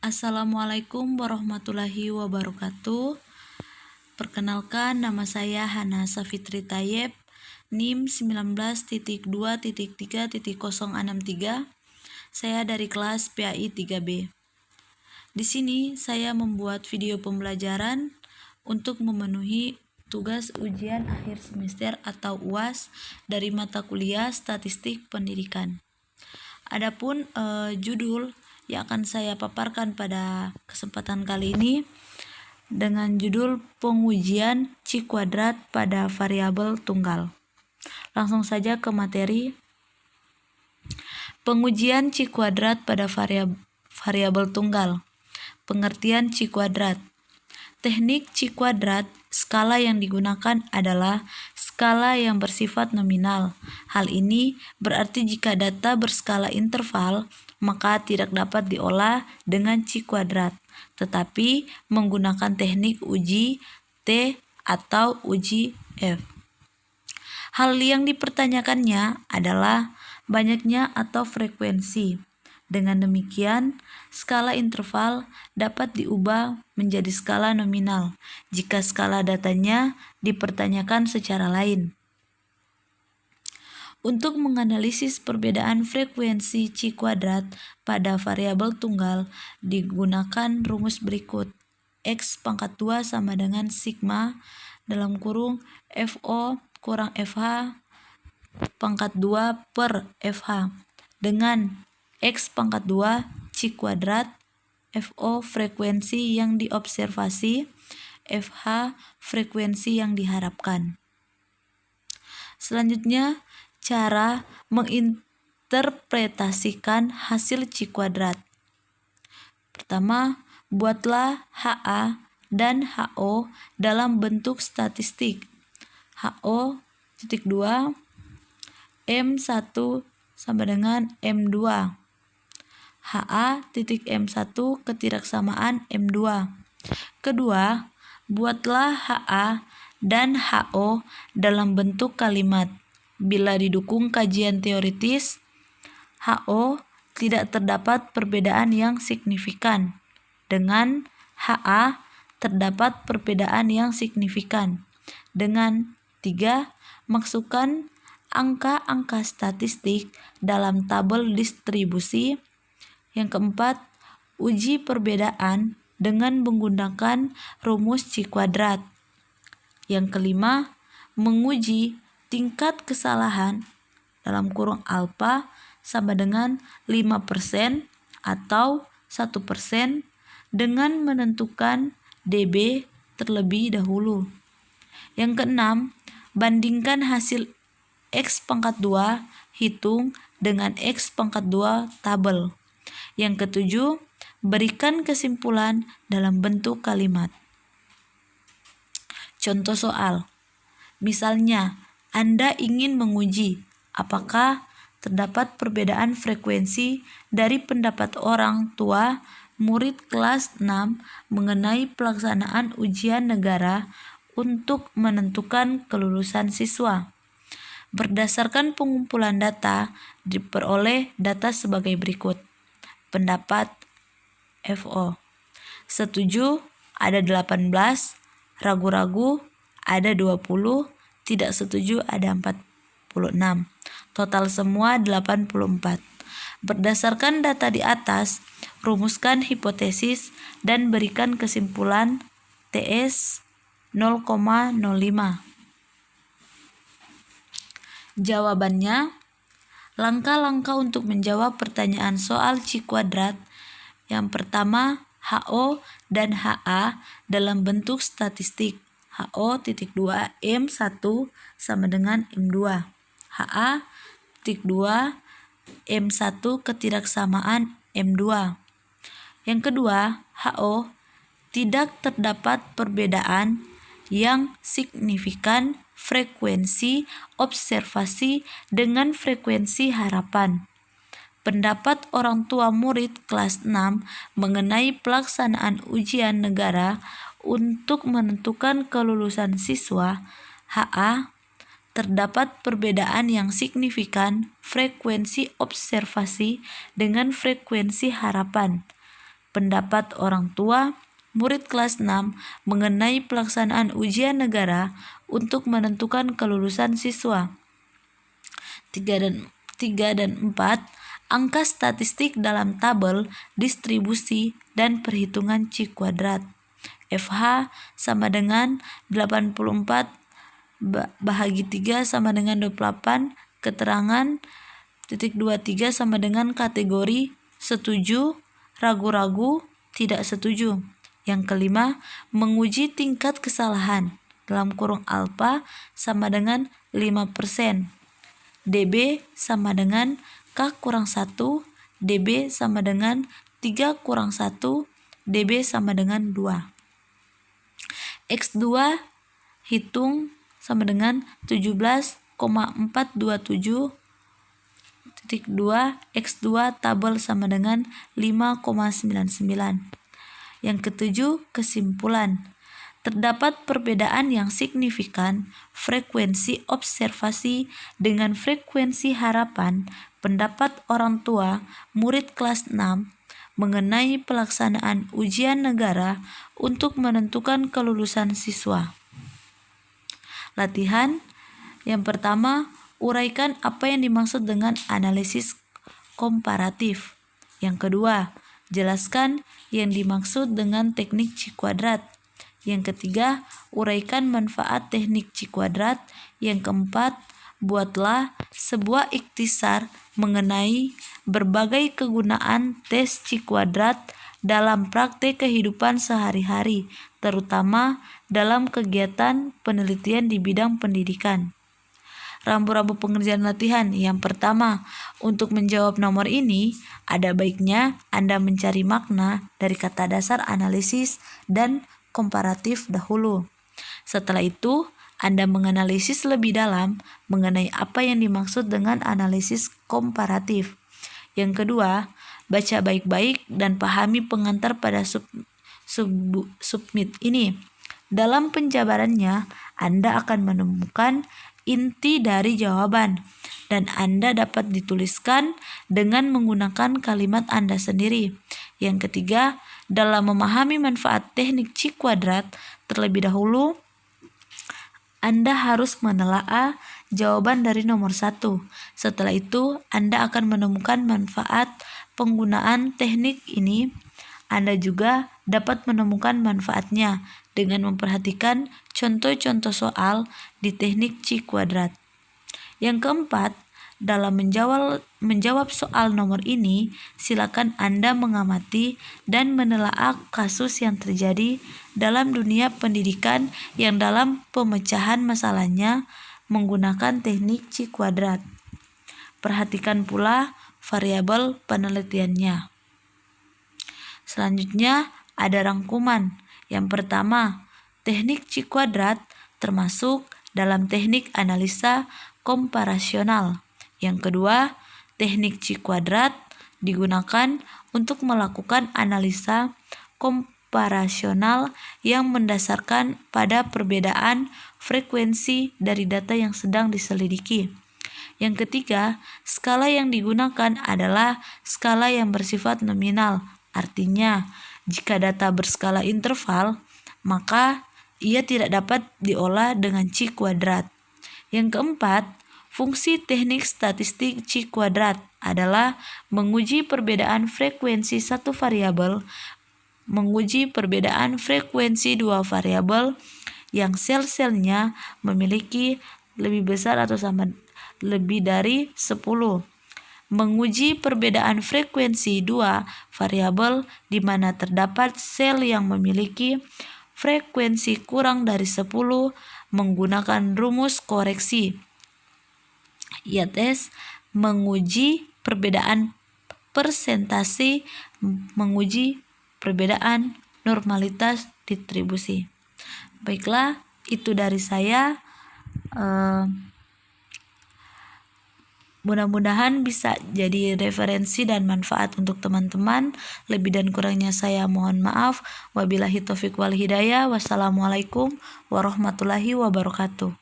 Assalamualaikum warahmatullahi wabarakatuh. Perkenalkan, nama saya Hana Safitri Tayeb, NIM 19.2.3.063. Saya dari kelas PAI 3B. Di sini saya membuat video pembelajaran untuk memenuhi tugas ujian akhir semester atau UAS dari mata kuliah Statistik Pendidikan. Adapun judul yang akan saya paparkan pada kesempatan kali ini dengan judul pengujian C kuadrat pada variabel tunggal. Langsung saja ke materi. Pengujian C kuadrat pada variabel tunggal. Pengertian C kuadrat. Teknik C kuadrat, skala yang digunakan adalah skala yang bersifat nominal. Hal ini berarti jika data berskala interval, maka tidak dapat diolah dengan C kuadrat, tetapi menggunakan teknik uji T atau uji F. Hal yang dipertanyakannya adalah banyaknya atau frekuensi. Dengan demikian, skala interval dapat diubah menjadi skala nominal jika skala datanya dipertanyakan secara lain. Untuk menganalisis perbedaan frekuensi C kuadrat pada variabel tunggal digunakan rumus berikut. X pangkat 2 sama dengan sigma dalam kurung FO kurang FH pangkat 2 per FH dengan X pangkat 2 C kuadrat, FO frekuensi yang diobservasi, FH frekuensi yang diharapkan. Selanjutnya, cara menginterpretasikan hasil C kuadrat. Pertama, buatlah HA dan HO dalam bentuk statistik. HO titik 2 M1 sama dengan M2. HA titik M1 ketidaksamaan M2. Kedua, buatlah HA dan HO dalam bentuk kalimat. Bila didukung kajian teoritis, HO tidak terdapat perbedaan yang signifikan. Dengan HA terdapat perbedaan yang signifikan. Dengan 3, masukkan angka-angka statistik dalam tabel distribusi. Yang keempat, uji perbedaan dengan menggunakan rumus C kuadrat. Yang kelima, menguji tingkat kesalahan dalam kurung alfa sama dengan 5% atau 1% dengan menentukan dB terlebih dahulu. Yang keenam, bandingkan hasil X pangkat 2 hitung dengan X pangkat 2 tabel. Yang ketujuh, berikan kesimpulan dalam bentuk kalimat. Contoh soal. Misalnya, Anda ingin menguji apakah terdapat perbedaan frekuensi dari pendapat orang tua murid kelas 6 mengenai pelaksanaan ujian negara untuk menentukan kelulusan siswa. Berdasarkan pengumpulan data, diperoleh data sebagai berikut. Pendapat FO. Setuju ada 18, ragu-ragu ada 20, tidak setuju ada 46. Total semua 84. Berdasarkan data di atas, rumuskan hipotesis dan berikan kesimpulan TS 0,05. Jawabannya, langkah-langkah untuk menjawab pertanyaan soal C kuadrat. Yang pertama, HO dan HA dalam bentuk statistik. HO titik 2 M1 sama dengan M2. HA titik 2 M1 ketidaksamaan M2. Yang kedua, HO tidak terdapat perbedaan yang signifikan frekuensi observasi dengan frekuensi harapan. Pendapat orang tua murid kelas 6 mengenai pelaksanaan ujian negara untuk menentukan kelulusan siswa HA terdapat perbedaan yang signifikan frekuensi observasi dengan frekuensi harapan. pendapat orang tua murid kelas 6 mengenai pelaksanaan ujian negara untuk menentukan kelulusan siswa. 3 dan 4, angka statistik dalam tabel distribusi dan perhitungan C kuadrat. FH sama dengan 84 bahagi 3 sama dengan 28. Keterangan titik 23 sama dengan kategori setuju, ragu-ragu, tidak setuju. Yang kelima, menguji tingkat kesalahan dalam kurung alfa sama dengan 5%. DB sama dengan K kurang 1, DB sama dengan 3 kurang 1, DB sama dengan 2. X2 hitung sama dengan 17,427.2 X2 tabel sama dengan 5,99. Yang ketujuh, kesimpulan. Terdapat perbedaan yang signifikan frekuensi observasi dengan frekuensi harapan pendapat orang tua murid kelas 6 mengenai pelaksanaan ujian negara untuk menentukan kelulusan siswa. Latihan yang pertama, uraikan apa yang dimaksud dengan analisis komparatif. Yang kedua, jelaskan yang dimaksud dengan teknik C kuadrat. Yang ketiga, uraikan manfaat teknik C kuadrat. Yang keempat, buatlah sebuah ikhtisar mengenai berbagai kegunaan tes C kuadrat dalam praktek kehidupan sehari-hari, terutama dalam kegiatan penelitian di bidang pendidikan. Rambu-rambu pengerjaan latihan. Yang pertama, untuk menjawab nomor ini, ada baiknya Anda mencari makna dari kata dasar analisis dan komparatif dahulu. Setelah itu, Anda menganalisis lebih dalam mengenai apa yang dimaksud dengan analisis komparatif. Yang kedua, baca baik-baik dan pahami pengantar pada submit ini. Dalam penjabarannya, Anda akan menemukan inti dari jawaban, dan Anda dapat dituliskan dengan menggunakan kalimat Anda sendiri. Yang ketiga, dalam memahami manfaat teknik C kuadrat, terlebih dahulu Anda harus menelaah jawaban dari nomor 1. Setelah itu, Anda akan menemukan manfaat penggunaan teknik ini. Anda juga dapat menemukan manfaatnya dengan memperhatikan contoh-contoh soal di teknik C kuadrat. Yang keempat, dalam menjawab soal nomor ini, silakan Anda mengamati dan menelaah kasus yang terjadi dalam dunia pendidikan yang dalam pemecahan masalahnya menggunakan teknik C kuadrat. Perhatikan pula variabel penelitiannya. Selanjutnya ada rangkuman. Yang pertama, teknik C kuadrat termasuk dalam teknik analisa komparasional. Yang kedua, teknik C kuadrat digunakan untuk melakukan analisa komparasional yang mendasarkan pada perbedaan frekuensi dari data yang sedang diselidiki. Yang ketiga, skala yang digunakan adalah skala yang bersifat nominal. Artinya, jika data berskala interval, maka ia tidak dapat diolah dengan C kuadrat. Yang keempat, fungsi teknik statistik C kuadrat adalah menguji perbedaan frekuensi satu variabel, menguji perbedaan frekuensi dua variabel yang sel-selnya memiliki lebih besar atau sama lebih dari 10. Menguji perbedaan frekuensi dua variabel di mana terdapat sel yang memiliki frekuensi kurang dari 10 menggunakan rumus koreksi. Yaitu menguji perbedaan persentase, menguji perbedaan normalitas distribusi. Baiklah, itu dari saya. Mudah-mudahan bisa jadi referensi dan manfaat untuk teman-teman. Lebih dan kurangnya saya mohon maaf. Wabillahi taufiq wal hidayah. Wassalamualaikum warahmatullahi wabarakatuh.